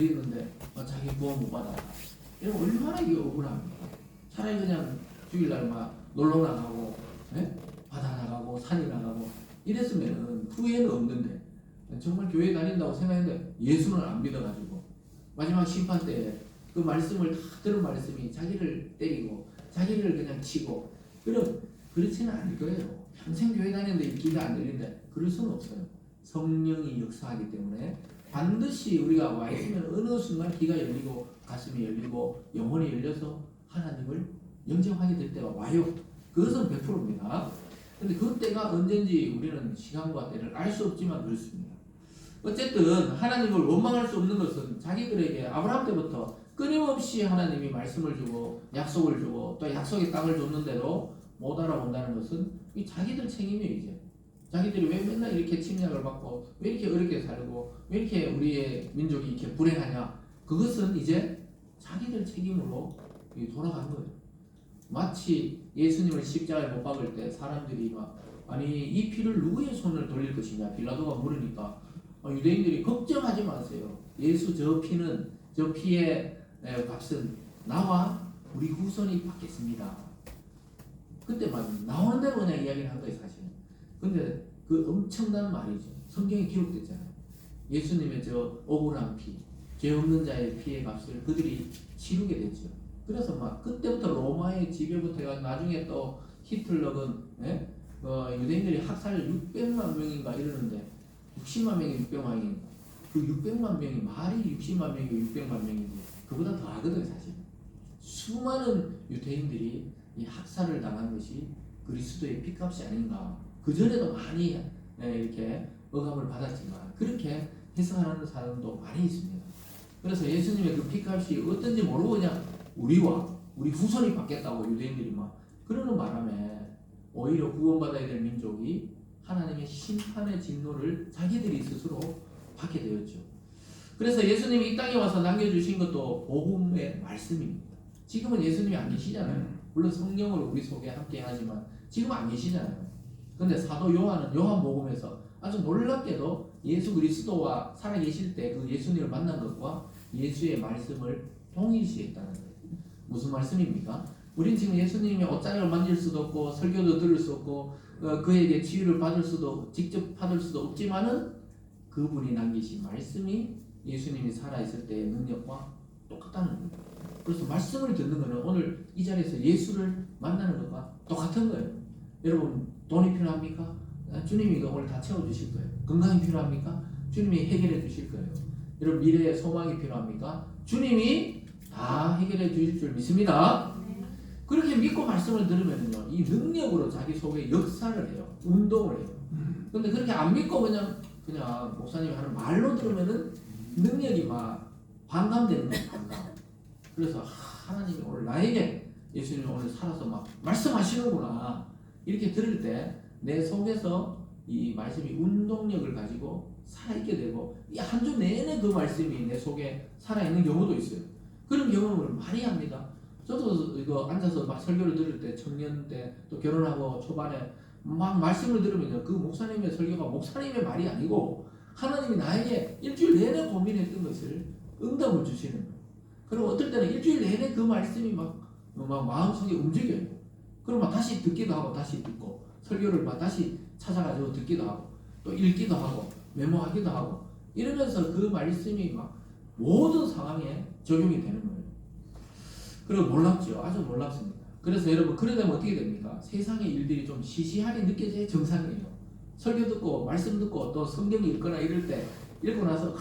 있는데 자기 보험 못 받아. 이런 얼마나 이게 억울합니까? 차라리 그냥 주일날 막 놀러 나가고, 예? 바다 나가고, 산이 나가고 이랬으면 후회는 없는데 정말 교회 다닌다고 생각했는데 예수는 안 믿어가지고 마지막 심판 때 그 말씀을 다 들은 말씀이 자기를 때리고 자기를 그냥 치고 그렇지는 않을 거예요. 평생 교회 다니는데 귀가 안 들리는데 그럴 수는 없어요. 성령이 역사하기 때문에 반드시 우리가 와 있으면 어느 순간 귀가 열리고 가슴이 열리고 영혼이 열려서 하나님을 영접하게 될 때가 와요. 그것은 100%입니다. 근데 그 때가 언젠지 우리는 시간과 때를 알 수 없지만 그렇습니다. 어쨌든 하나님을 원망할 수 없는 것은 자기들에게 아브라함 때부터 끊임없이 하나님이 말씀을 주고 약속을 주고 또 약속의 땅을 줬는데도 못 알아본다는 것은 이 자기들 책임이에요. 이제 자기들이 왜 맨날 이렇게 침략을 받고 왜 이렇게 어렵게 살고 왜 이렇게 우리의 민족이 이렇게 불행하냐, 그것은 이제 자기들 책임으로 돌아간 거예요. 마치 예수님을 십자가에 못 박을 때 사람들이 막 아니 이 피를 누구의 손을 돌릴 것이냐 빌라도가 물으니까 유대인들이 걱정하지 마세요. 예수 저 피의 값은 나와 우리 후손이 받겠습니다. 그때 막 나오는 대로 그냥 이야기를 한 거예요 사실은. 근데 그 엄청난 말이죠. 성경에 기록됐잖아요. 예수님의 저 억울한 피, 죄 없는 자의 피의 값을 그들이 치르게 됐죠. 그래서 막 그때부터 로마의 지배부터 해가 나중에 또 히틀러는 유대인들이 학살 600만 명인가 이러는데 60만 명이 600만 명인가, 그 600만 명이 말이 60만 명이 600만 명이지 그보다 더 하거든요 사실. 수많은 유대인들이 이 학살을 당한 것이 그리스도의 피값이 아닌가. 그 전에도 많이 이렇게 억압을 받았지만 그렇게 해석하는 사람도 많이 있습니다. 그래서 예수님의 그 피값이 어떤지 모르고 그냥 우리와 우리 후손이 받겠다고 유대인들이 막 그러는 바람에 오히려 구원받아야 될 민족이 하나님의 심판의 진노를 자기들이 스스로 받게 되었죠. 그래서 예수님이 이 땅에 와서 남겨주신 것도 복음의 말씀입니다. 지금은 예수님이 안 계시잖아요. 물론 성령으로 우리 속에 함께 하지만 지금 안 계시잖아요. 근데 사도 요한은 요한복음에서 아주 놀랍게도 예수 그리스도와 살아계실 때 그 예수님을 만난 것과 예수의 말씀을 동일시했다는 거예요. 무슨 말씀입니까? 우린 지금 예수님의 옷자락을 만질 수도 없고 설교도 들을 수 없고 그에게 치유를 직접 받을 수도 없지만은 그분이 남기신 말씀이 예수님이 살아있을 때의 능력과 똑같다는 거예요. 그래서 말씀을 듣는 것은 오늘 이 자리에서 예수를 만나는 것과 똑같은 거예요. 여러분 돈이 필요합니까? 주님이 이거 오늘 다 채워주실 거예요. 건강이 필요합니까? 주님이 해결해 주실 거예요. 여러분 미래의 소망이 필요합니까? 주님이 다 해결해 주실 줄 믿습니다. 그렇게 믿고 말씀을 들으면요, 이 능력으로 자기 속에 역사를 해요. 운동을 해요. 근데 그렇게 안 믿고 그냥 목사님이 하는 말로 들으면은 능력이 막 반감되는 거예요. 반감. 그래서 하나님이 오늘 나에게 예수님이 오늘 살아서 막 말씀하시는구나 이렇게 들을 때 내 속에서 이 말씀이 운동력을 가지고 살아있게 되고 이 한 주 내내 그 말씀이 내 속에 살아있는 경우도 있어요. 그런 경험을 많이 합니다. 저도 이거 앉아서 막 설교를 들을 때 청년 때 또 결혼하고 초반에 막 말씀을 들으면요, 그 목사님의 설교가 목사님의 말이 아니고 하나님이 나에게 일주일 내내 고민했던 것을 응답을 주시는 거예요. 그리고 어떨 때는 일주일 내내 그 말씀이 막 마음속에 움직여요. 그럼 막 다시 듣기도 하고 다시 듣고 설교를 막 다시 찾아가지고 듣기도 하고 또 읽기도 하고 메모하기도 하고 이러면서 그 말씀이 막 모든 상황에 적용이 되는 거예요. 그리고 놀랍죠. 아주 놀랍습니다. 그래서 여러분 그래 되면 어떻게 됩니까? 세상의 일들이 좀 시시하게 느껴져야 정상이에요. 설교 듣고 말씀 듣고 또 성경 읽거나 이럴 때 읽고 나서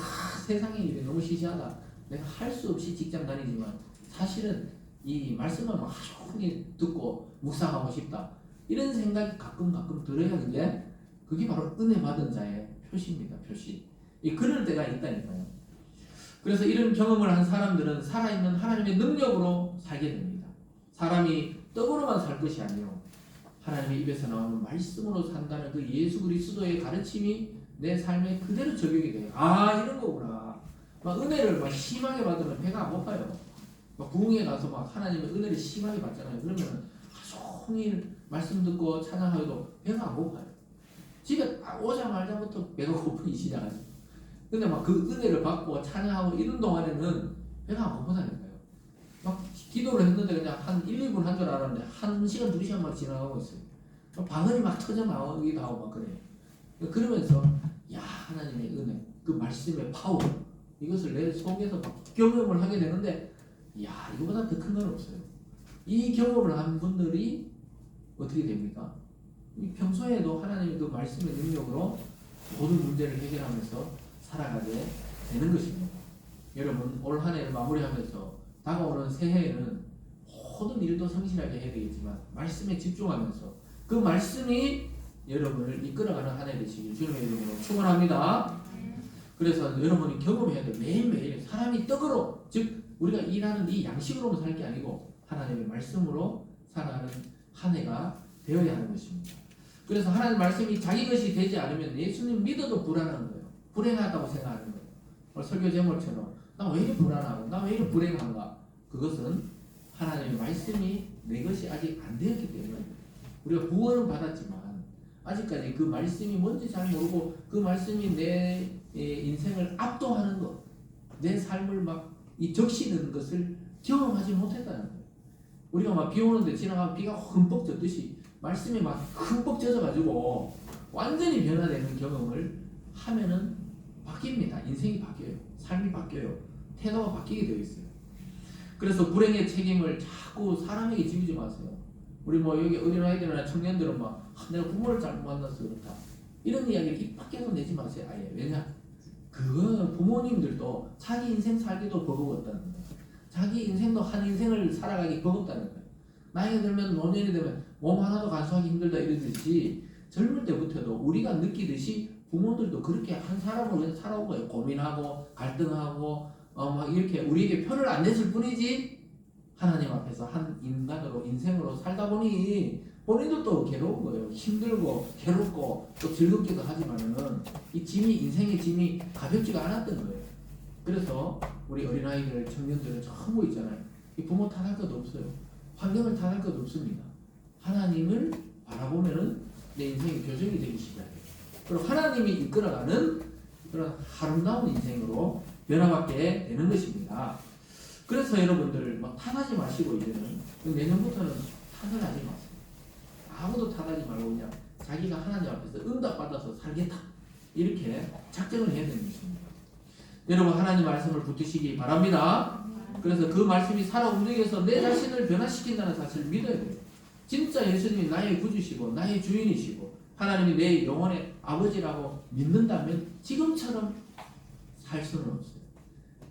세상의 일이 너무 시시하다. 내가 할 수 없이 직장 다니지만 사실은 이 말씀만 막 하루 종일 듣고 묵상하고 싶다. 이런 생각이 가끔 들어야 그게 바로 은혜 받은 자의 표시입니다. 표시. 그럴 때가 있다니까요. 그래서 이런 경험을 한 사람들은 살아있는 하나님의 능력으로 살게 됩니다. 사람이 떡으로만 살 것이 아니요 하나님의 입에서 나오는 말씀으로 산다는 그 예수 그리스도의 가르침이 내 삶에 그대로 적용이 돼요. 이런 거구나. 막 은혜를 막 심하게 받으면 배가 안 고파요. 막 부흥회 가서 막 하나님의 은혜를 심하게 받잖아요. 그러면 하루 종일 말씀 듣고 찬양하고도 배가 안 고파요. 집에 오자마자부터 배가 고프기 시작하죠. 근데 막 그 은혜를 받고 찬양하고 이런 동안에는 배가 안 고프다니까요. 막 기도를 했는데 그냥 한 1, 2분 한 줄 알았는데 1시간, 2시간 막 지나가고 있어요. 방언이 막 터져 나오기도 하고 막 그래요. 그러면서 야, 하나님의 은혜, 그 말씀의 파워, 이것을 내 속에서 막 경험을 하게 되는데, 야, 이거보다 더 큰 건 없어요. 이 경험을 한 분들이 어떻게 됩니까? 평소에도 하나님의 그 말씀의 능력으로 모든 문제를 해결하면서 살아가게 되는 것입니다. 여러분, 올 한 해를 마무리하면서 다가오는 새해에는 모든 일도 성실하게 해야 되겠지만 말씀에 집중하면서 그 말씀이 여러분을 이끌어가는 한 해 되시길 주님의 이름으로 축원합니다. 그래서 여러분이 경험해야 돼요. 매일매일 사람이 떡으로, 즉 우리가 일하는 이 양식으로만 살 게 아니고 하나님의 말씀으로 살아가는 한 해가 되어야 하는 것입니다. 그래서 하나님 말씀이 자기 것이 되지 않으면 예수님 믿어도 불안한 거예요. 불행하다고 생각하는 거예요. 설교 제목처럼 나 왜 이렇게 불안하고 나 왜 이렇게 불행한가? 그것은 하나님의 말씀이 내 것이 아직 안 되었기 때문에 우리가 구원은 받았지만 아직까지 그 말씀이 뭔지 잘 모르고 그 말씀이 내 인생을 압도하는 것, 내 삶을 막 이 적시는 것을 경험하지 못했다는 거예요. 우리가 막 비 오는데 지나가면 비가 흠뻑 젖듯이 말씀이 막 흠뻑 젖어가지고 완전히 변화되는 경험을 하면은 바뀝니다. 인생이 바뀌어요. 삶이 바뀌어요. 태도가 바뀌게 되어 있어요. 그래서 불행의 책임을 자꾸 사람에게 지우지 마세요. 우리 뭐 여기 어린아이들이나 청년들은 막 내가 부모를 잘못 만나서 그렇다 이런 이야기를 입 밖에서 내지 마세요. 아예. 왜냐? 그거는 부모님들도 자기 인생 살기도 버거웠다는 거예요. 자기 인생도 한 인생을 살아가기 버겁다는 거예요. 나이가 들면 노년이 되면 몸 하나도 간수하기 힘들다 이러듯이 젊을 때부터도 우리가 느끼듯이 부모들도 그렇게 한 사람으로 그냥 살아온 거예요. 고민하고 갈등하고 막 이렇게 우리에게 표를 안 냈을 뿐이지 하나님 앞에서 한 인간으로 인생으로 살다 보니 본인도 또 괴로운 거예요. 힘들고 괴롭고 또 즐겁기도 하지만은 이 짐이 인생의 짐이 가볍지가 않았던 거예요. 그래서 우리 어린아이들 청년들은 전부 있잖아요. 이 부모 탓할 것도 없어요. 환경을 탓할 것도 없습니다. 하나님을 바라보면은 내 인생이 교정이 되기 시작해요. 그리고 하나님이 이끌어가는 그런 아름다운 인생으로 변화받게 되는 것입니다. 그래서 여러분들 막 탓하지 마시고 이제는 내년부터는 탓을 하지 마세요. 아무도 탓하지 말고 그냥 자기가 하나님 앞에서 응답받아서 살겠다 이렇게 작정을 해야 되는 것입니다. 여러분 하나님 말씀을 붙드시기 바랍니다. 그래서 그 말씀이 살아 움직여서 내 자신을 변화시킨다는 사실을 믿어야 돼요. 진짜 예수님이 나의 구주시고 나의 주인이시고 하나님이 내 영혼의 아버지라고 믿는다면 지금처럼 살 수는 없어요.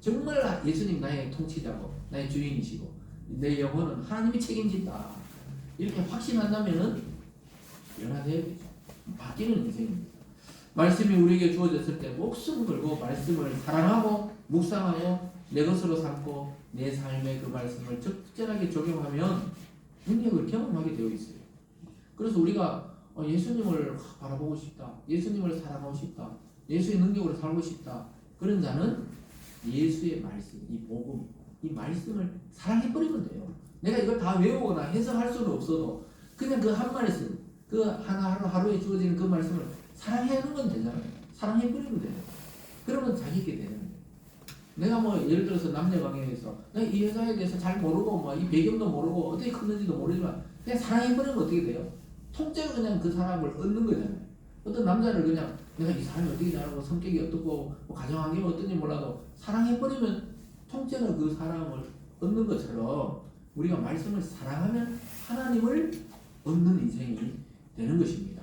정말 예수님 나의 통치자고 나의 주인이시고 내 영혼은 하나님이 책임진다 이렇게 확신한다면은 변화되어야 되죠. 바뀌는 인생입니다. 말씀이 우리에게 주어졌을 때 목숨 걸고 말씀을 사랑하고 묵상하고 내 것으로 삼고 내 삶에 그 말씀을 적절하게 적용하면 능력을 경험하게 되어 있어요. 그래서 우리가 예수님을 바라보고 싶다, 예수님을 사랑하고 싶다, 예수의 능력으로 살고 싶다 그런 자는 예수의 말씀, 이 복음, 이 말씀을 사랑해버리면 돼요. 내가 이걸 다 외우거나 해석할 수는 없어도 그냥 그 한 말씀, 그 하루에 주어지는 그 말씀을 사랑하는 건 되잖아요. 사랑해버리면 돼요. 그러면 자기게 되는 거예요. 내가 뭐 예를 들어서 남녀 관계에서 내가 이 여자에 대해서 잘 모르고 뭐 이 배경도 모르고 어떻게 컸는지도 모르지만 그냥 사랑해버리면 어떻게 돼요? 통째로 그냥 그 사람을 얻는 거잖아요. 어떤 남자를 그냥 내가 이 사람이 어떻게 잘하고 성격이 어떻고 뭐 가정환경이 어떤지 몰라도 사랑해버리면 통째로 그 사람을 얻는 것처럼 우리가 말씀을 사랑하면 하나님을 얻는 인생이 되는 것입니다.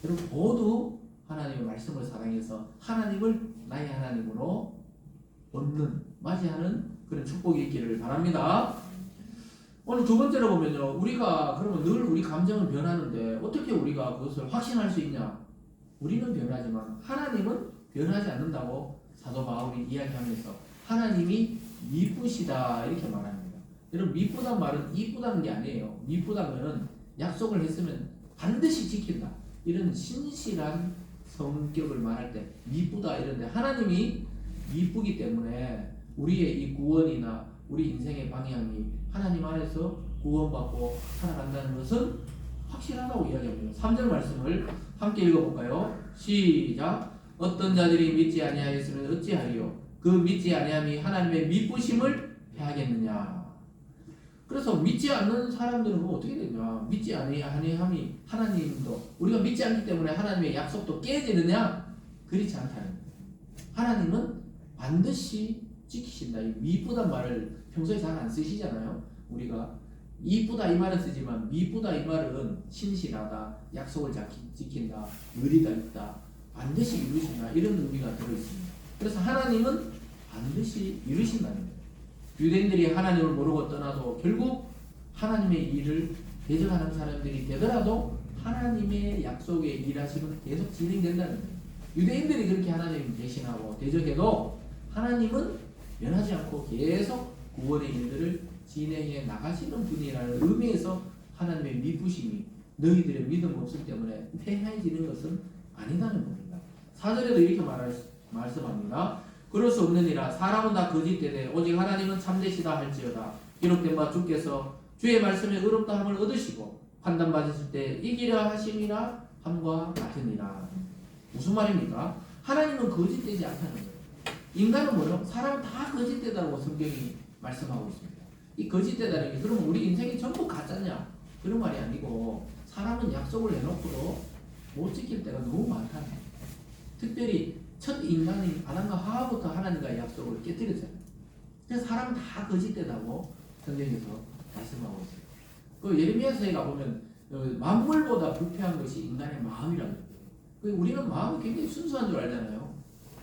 여러분 모두 하나님의 말씀을 사랑해서 하나님을 나의 하나님으로 얻는, 맞이하는 그런 축복이 있기를 바랍니다. 오늘 두 번째로 보면요. 우리가 그러면 늘 우리 감정은 변하는데 어떻게 우리가 그것을 확신할 수 있냐? 우리는 변하지만 하나님은 변하지 않는다고 사도 바울이 이야기하면서 하나님이 미쁘시다 이렇게 말합니다. 여러분 미쁘단 말은 이쁘다는 게 아니에요. 미쁘다는 약속을 했으면 반드시 지킨다. 이런 신실한 성격을 말할 때 미쁘다 이런데 하나님이 미쁘기 때문에 우리의 이 구원이나 우리 인생의 방향이 하나님 안에서 구원받고 살아간다는 것은 확실하다고 이야기합니다. 3절 말씀을 함께 읽어볼까요? 시작. 어떤 자들이 믿지 아니하였으면 어찌하리요? 그 믿지 아니함이 하나님의 미쁘심을 해하겠느냐? 그래서 믿지 않는 사람들은 뭐 어떻게 되냐? 믿지 아니함이 하나님도 우리가 믿지 않기 때문에 하나님의 약속도 깨지느냐? 그렇지 않다는 거예요. 하나님은 반드시 지키신다. 이 미쁘단 말을 평소에 잘 안 쓰시잖아요. 우리가 이쁘다 이 말은 쓰지만 미쁘다 이 말은 신실하다, 약속을 지킨다, 의리가 있다, 반드시 이루신다 이런 의미가 들어있습니다. 그래서 하나님은 반드시 이루신다는 거예요. 유대인들이 하나님을 모르고 떠나도 결국 하나님의 일을 대적하는 사람들이 되더라도 하나님의 약속에 일하심은 계속 진행된다는 거예요. 유대인들이 그렇게 하나님을 대신하고 대적해도 하나님은 변하지 않고 계속 구원의 일들을 진행해 나가시는 분이라는 의미에서 하나님의 미쁘심이 너희들의 믿음 없음 때문에 패해지는 것은 아니다는 겁니다. 4절에도 이렇게 말씀합니다. 그럴 수 없느니라 사람은 다 거짓되되 오직 하나님은 참되시다 할지어다. 기록된 바 주께서 주의 말씀에 의롭다 함을 얻으시고 판단받으실 때 이기려 하심이라 함과 같으니라. 무슨 말입니까? 하나님은 거짓되지 않다는 거예요. 인간은 뭐요? 사람은 다 거짓되다고 성경이 말씀하고 있습니다. 이 거짓되다는 게 그러면 우리 인생이 전부 가짜냐? 그런 말이 아니고 사람은 약속을 해놓고도 못 지킬 때가 너무 많다는 거예요. 특별히 첫 인간인 아담과 하와부터 하나님과의 약속을 깨뜨렸잖아요. 그래서 사람은 다 거짓되다고 성경에서 말씀하고 있어요. 그 예레미야서에 가보면 만물보다 부패한 것이 인간의 마음이라는 거예요. 우리는 마음이 굉장히 순수한 줄 알잖아요.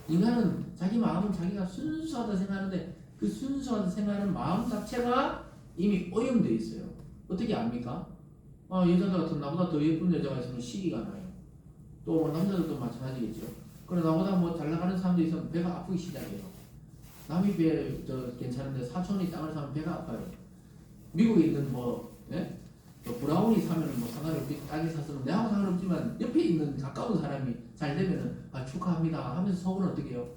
인간은 자기 마음은 자기가 순수하다 생각하는데 그 순수하다 생각하는 마음 자체가 이미 오염되어 있어요. 어떻게 압니까? 여자들 같은 나보다 더 예쁜 여자가 있으면 시기가 나요. 또 남자들도 마찬가지겠죠. 그래 나보다 뭐 잘 나가는 사람들이 있으면 배가 아프기 시작해요. 남이 배 괜찮은데 사촌이 땅을 사면 배가 아파요. 미국에 있는 브라우니 사면은 뭐 상관없지 땅이 샀으면 내하고 상관없지만 옆에 있는 가까운 사람이 잘 되면은 축하합니다 하면서 속은 어떻게 해요?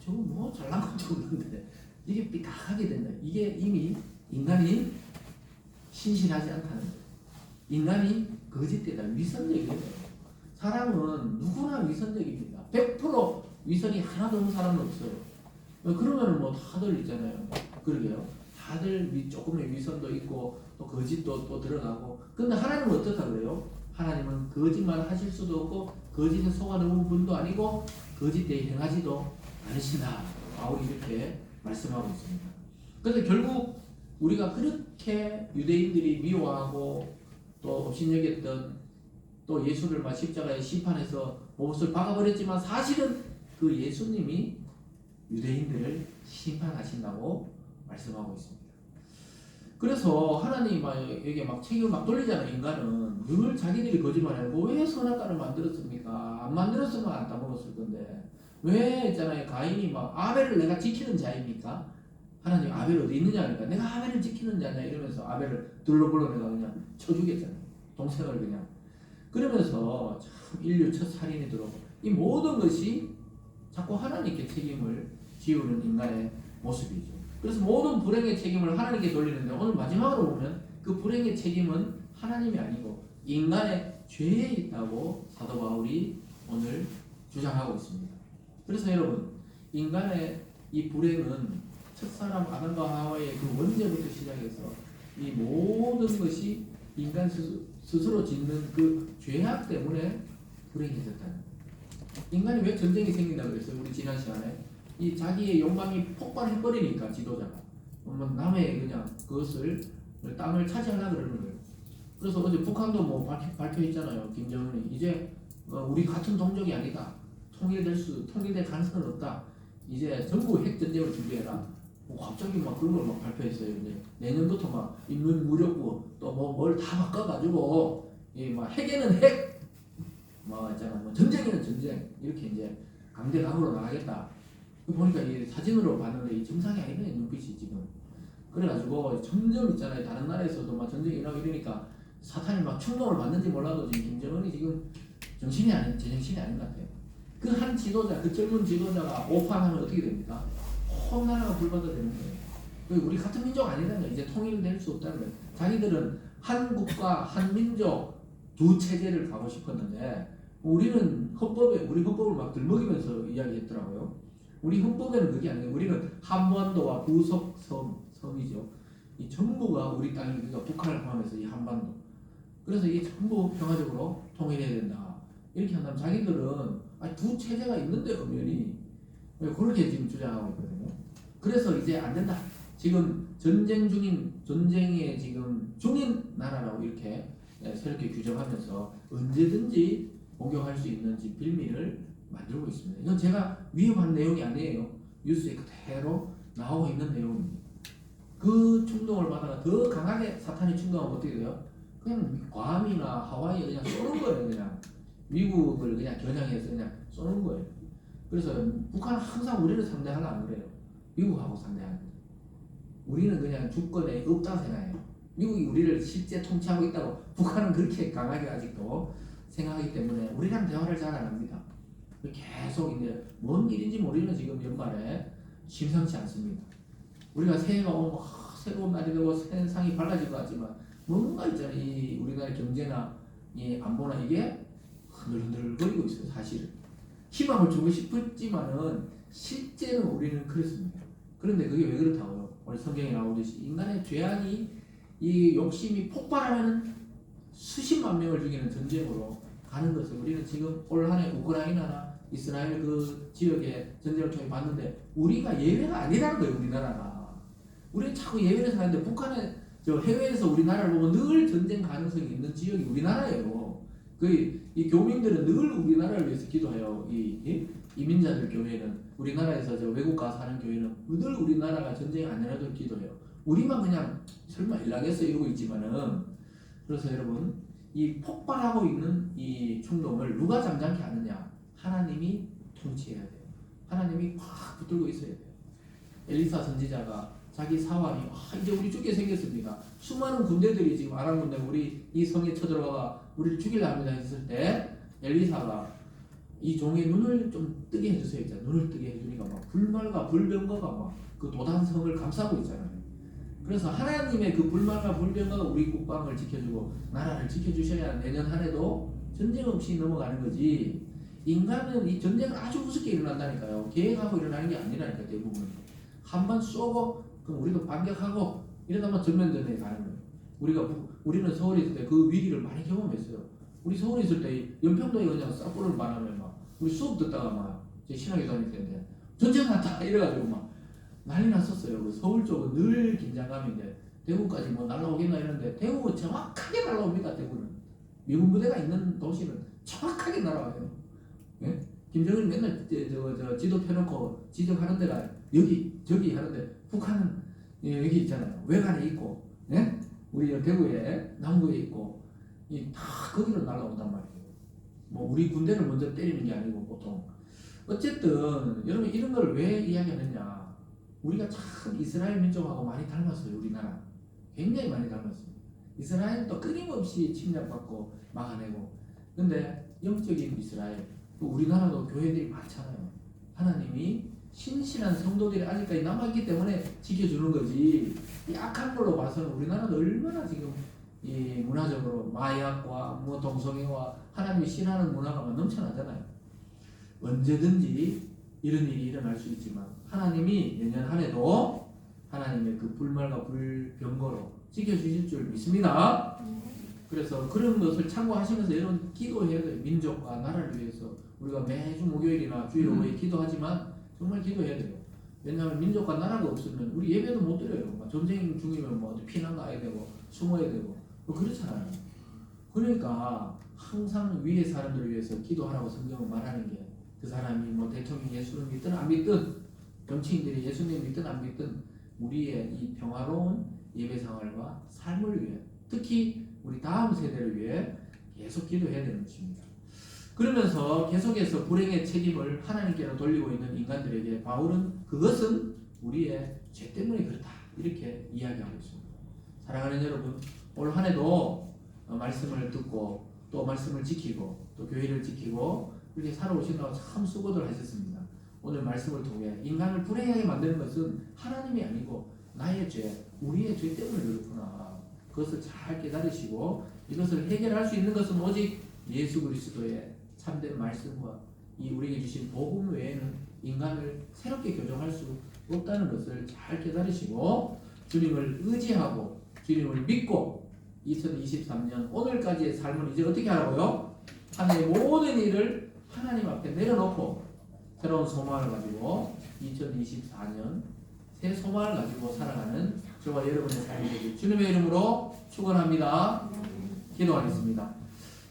저거 뭐 잘난 것도 없는데 이게 삐딱하게 된다. 이게 이미 인간이 신실하지 않다는 거예요. 인간이 거짓되다. 위선적이에요. 사람은 누구나 위선적입니다. 100% 위선이 하나도 없는 사람은 없어요. 그러면은 뭐 다들 있잖아요. 그러게요. 다들 조금의 위선도 있고 또 거짓도 또 들어가고. 근데 하나님은 어떻다 그래요? 하나님은 거짓말 하실 수도 없고 거짓에 속아넘은 분도 아니고 거짓되이 행하지도 않으신다. 바울이 이렇게 말씀하고 있습니다. 그래서 결국 우리가 그렇게 유대인들이 미워하고 또 업신여겼던 또 예수를 십자가에 심판해서 못을 박아버렸지만 사실은 그 예수님이 유대인들을 심판하신다고 말씀하고 있습니다. 그래서 하나님이 여기 책임을 돌리잖아요. 인간은 늘 자기들이 거짓말하고 왜 선악과를 만들었습니까? 안 만들었으면 안 따먹었을 건데 왜 있잖아요. 가인이 아벨을 내가 지키는 자입니까? 하나님 아벨 어디 있느냐 하니까 내가 아벨을 지키는 자냐 이러면서 아벨을 둘러불러 내가 그냥 쳐 죽였잖아요. 동생을 그냥. 그러면서 참 인류 첫 살인이 들어오고 이 모든 것이 자꾸 하나님께 책임을 지우는 인간의 모습이죠. 그래서 모든 불행의 책임을 하나님께 돌리는데 오늘 마지막으로 보면 그 불행의 책임은 하나님이 아니고 인간의 죄에 있다고 사도 바울이 오늘 주장하고 있습니다. 그래서 여러분 인간의 이 불행은 첫사람 아담과 하와의 그 원죄부터 시작해서 이 모든 것이 인간 스스로 짓는 그 죄악 때문에 불행해졌다는 거예요. 인간이 왜 전쟁이 생긴다고 그랬어요? 우리 지난 시간에 이 자기의 욕망이 폭발해버리니까 지도자가 남의 그냥 그것을 땅을 차지하려고 그러는 거예요. 그래서 어제 북한도 뭐 발표했잖아요. 김정은이 이제 우리 같은 동족이 아니다. 통일될 가능성은 없다. 이제 전부 핵전쟁을 준비해라. 갑자기 그런 걸 발표했어요. 이제 내년부터 인문 무력부 또 뭘 다 바꿔가지고 핵에는 핵, 전쟁에는 전쟁 이렇게 이제 강대강으로 나가겠다. 보니까 이 사진으로 봤는데 이 정상이 아니네 눈빛이 지금. 그래가지고 점점 있잖아요. 다른 나라에서도 전쟁이 일어나고 이러니까 사탄이 충동을 받는지 몰라도 지금 김정은이 지금 제정신이 아닌 것 같아요. 그 한 지도자, 그 젊은 지도자가 오판하면 어떻게 됩니까? 온 나라가 불받아 되는 거예요. 우리 같은 민족 아니라는 거예요. 이제 통일될 수 없다는 거예요. 자기들은 한 국가, 한 민족, 두 체제를 가고 싶었는데 우리는 헌법에 우리 헌법을 막 들먹이면서 이야기했더라고요. 우리 헌법에는 그게 아니에요. 우리는 한반도와 부속 섬이죠. 이 전부가 우리 땅이 그러니까 북한을 포함해서 이 한반도. 그래서 이 전부 평화적으로 통일해야 된다. 이렇게 한다면 자기들은 아니, 두 체제가 있는데 엄연히 그렇게 지금 주장하고 있거든요. 그래서 이제 안 된다. 지금 전쟁에 지금 중인 나라라고 이렇게 새롭게 규정하면서 언제든지 공격할 수 있는지 빌미를 만들고 있습니다. 이건 제가 위협한 내용이 아니에요. 뉴스에 그대로 나오고 있는 내용입니다. 그 충동을 받아가 더 강하게 사탄이 충동하면 어떻게 돼요? 그냥 괌이나 하와이에 그냥 쏘는 거예요. 그냥 미국을 그냥 겨냥해서 그냥 쏘는 거예요. 그래서 북한은 항상 우리를 상대하려 안 그래요. 미국하고 상대하는 거예요. 우리는 그냥 주권에 없다고 생각해요. 미국이 우리를 실제 통치하고 있다고 북한은 그렇게 강하게 아직도 생각하기 때문에 우리랑 대화를 잘 안 합니다. 계속 이제 뭔 일인지 모르는 지금 연말에 심상치 않습니다. 우리가 새해가 오면 새로운 날이 되고 세상이 밝아질 것 같지만 뭔가 있잖아요. 이 우리나라의 경제나 이 안보나 이게 흔들흔들거리고 있어요. 사실은 희망을 주고 싶었지만은 실제는 우리는 그렇습니다. 그런데 그게 왜 그렇다고요? 오늘 성경에 나오듯이 인간의 죄악이 이 욕심이 폭발하면 수십만 명을 죽이는 전쟁으로 가는 것을 우리는 지금 올 한해 우크라이나나 이스라엘 그 지역에 전쟁을 통해 봤는데 우리가 예외가 아니라는 거예요. 우리나라가 우리는 자꾸 예외를 사는데 북한의 저 해외에서 우리나라를 보면 늘 전쟁 가능성이 있는 지역이 우리나라예요. 이 교민들은 늘 우리나라를 위해서 기도해요. 이 이민자들 교회는 우리나라에서 저 외국 가서 사는 교회는 늘 우리나라가 전쟁이 안 일어나도록 기도해요. 우리만 그냥 설마 일나겠어 이러고 있지만은 그래서 여러분 이 폭발하고 있는 이 충동을 누가 잠잠케 하느냐? 하나님이 통치해야 돼요. 하나님이 확 붙들고 있어야 돼요. 엘리사 선지자가 자기 사환이 이제 우리 죽게 생겼습니다. 수많은 군대들이 지금 아람 군대 우리 이 성에 쳐들어가 우리를 죽이려 합니다 했을 때 엘리사가 이 종의 눈을 좀 뜨게 해주세요. 눈을 뜨게 해주니까 막 불말과 불병거가 막 그 도단성을 감싸고 있잖아요. 그래서 하나님의 그 불말과 불병거가 우리 국방을 지켜주고 나라를 지켜주셔야 내년 한 해도 전쟁 없이 넘어가는 거지. 인간은 이 전쟁을 아주 우습게 일어난다니까요. 계획하고 일어나는 게 아니라니까 대부분. 한번 쏘고 그럼 우리도 반격하고 이러다만 전면전에 가는 거예요. 우리는 서울에 있을 때 그 위기를 많이 경험했어요. 우리 서울에 있을 때 연평도에 그냥 싹불을 말하면 막 우리 수업 듣다가 막 제 신학교 다닐 때인데 전쟁 났다 이래가지고 막 난리 났었어요. 그 서울 쪽은 늘 긴장감인데 대구까지 뭐 날라오겠나 이러는데 대구는 정확하게 날라옵니다. 대구는 미군 부대가 있는 도시는 정확하게 날아와요. 예? 김정은 맨날 저 지도 펴놓고 지적하는 데가 여기 저기 하는데 북한은 여기 있잖아요. 외관에 있고 예? 우리 대구에 남구에 있고 다 거기로 날아온단 말이에요. 뭐 우리 군대를 먼저 때리는 게 아니고 보통 어쨌든 여러분 이런 걸 왜 이야기하느냐? 우리가 참 이스라엘 민족하고 많이 닮았어요. 우리나라 굉장히 많이 닮았습니다. 이스라엘도 끊임없이 침략받고 막아내고 근데 영적인 이스라엘 우리나라도 교회들이 많잖아요. 하나님이 신실한 성도들이 아직까지 남아있기 때문에 지켜주는 거지 이 악한 걸로 봐서는 우리나라는 얼마나 지금 이 문화적으로 마약과 뭐 동성애와 하나님이 싫어하는 문화가 넘쳐나잖아요. 언제든지 이런 일이 일어날 수 있지만 하나님이 내년 한 해도 하나님의 그 불말과 불병거로 지켜주실 줄 믿습니다. 그래서 그런 것을 참고하시면서 여러분 기도해야 돼요. 민족과 나라를 위해서 우리가 매주 목요일이나 주일 오후에 기도하지만 정말 기도해야 돼요. 왜냐하면 민족과 나라가 없으면 우리 예배도 못 드려요. 전쟁 중이면 뭐 피난 가야 되고 숨어야 되고 뭐 그렇잖아요. 그러니까 항상 위의 사람들을 위해서 기도하라고 성경은 말하는 게 그 사람이 뭐 대통령이 예수를 믿든 안 믿든 정치인들이 예수님 믿든 안 믿든 우리의 이 평화로운 예배 생활과 삶을 위해 특히 우리 다음 세대를 위해 계속 기도해야 되는 것입니다. 그러면서 계속해서 불행의 책임을 하나님께로 돌리고 있는 인간들에게 바울은 그것은 우리의 죄 때문에 그렇다 이렇게 이야기하고 있습니다. 사랑하는 여러분 올 한 해도 말씀을 듣고 또 말씀을 지키고 또 교회를 지키고 이렇게 살아오신다고 참 수고들 하셨습니다. 오늘 말씀을 통해 인간을 불행하게 만드는 것은 하나님이 아니고 나의 죄, 우리의 죄 때문에 그렇구나. 그것을 잘 깨달으시고 이것을 해결할 수 있는 것은 오직 예수 그리스도의 참된 말씀과 이 우리에게 주신 복음 외에는 인간을 새롭게 교정할 수 없다는 것을 잘 깨달으시고 주님을 의지하고 주님을 믿고 2023년 오늘까지의 삶을 이제 어떻게 하라고요? 한 해의 모든 일을 하나님 앞에 내려놓고 새로운 소망을 가지고 2024년 새 소망을 가지고 살아가는 저와 여러분의 삶이 되길 주님의 이름으로 축원합니다. 기도하겠습니다.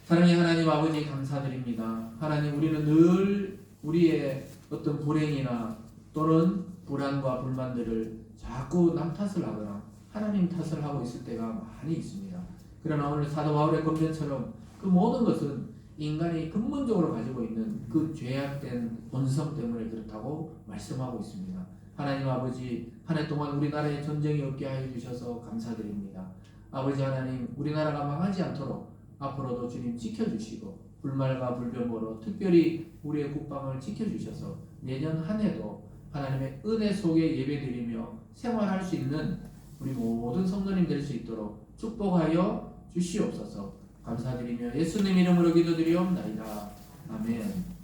사랑의 하나님 아버지 감사드립니다. 하나님 우리는 늘 우리의 어떤 불행이나 또는 불안과 불만들을 자꾸 남 탓을 하거나 하나님 탓을 하고 있을 때가 많이 있습니다. 그러나 오늘 사도 바울의 권면처럼 그 모든 것은 인간이 근본적으로 가지고 있는 그 죄악된 본성 때문에 그렇다고 말씀하고 있습니다. 하나님 아버지 한 해 동안 우리나라에 전쟁이 없게 하여 주셔서 감사드립니다. 아버지 하나님 우리나라가 망하지 않도록 앞으로도 주님 지켜주시고 불말과 불병으로 특별히 우리의 국방을 지켜주셔서 내년 한 해도 하나님의 은혜 속에 예배드리며 생활할 수 있는 우리 모든 성도님 될 수 있도록 축복하여 주시옵소서. 감사드리며 예수님 이름으로 기도드리옵나이다. 아멘.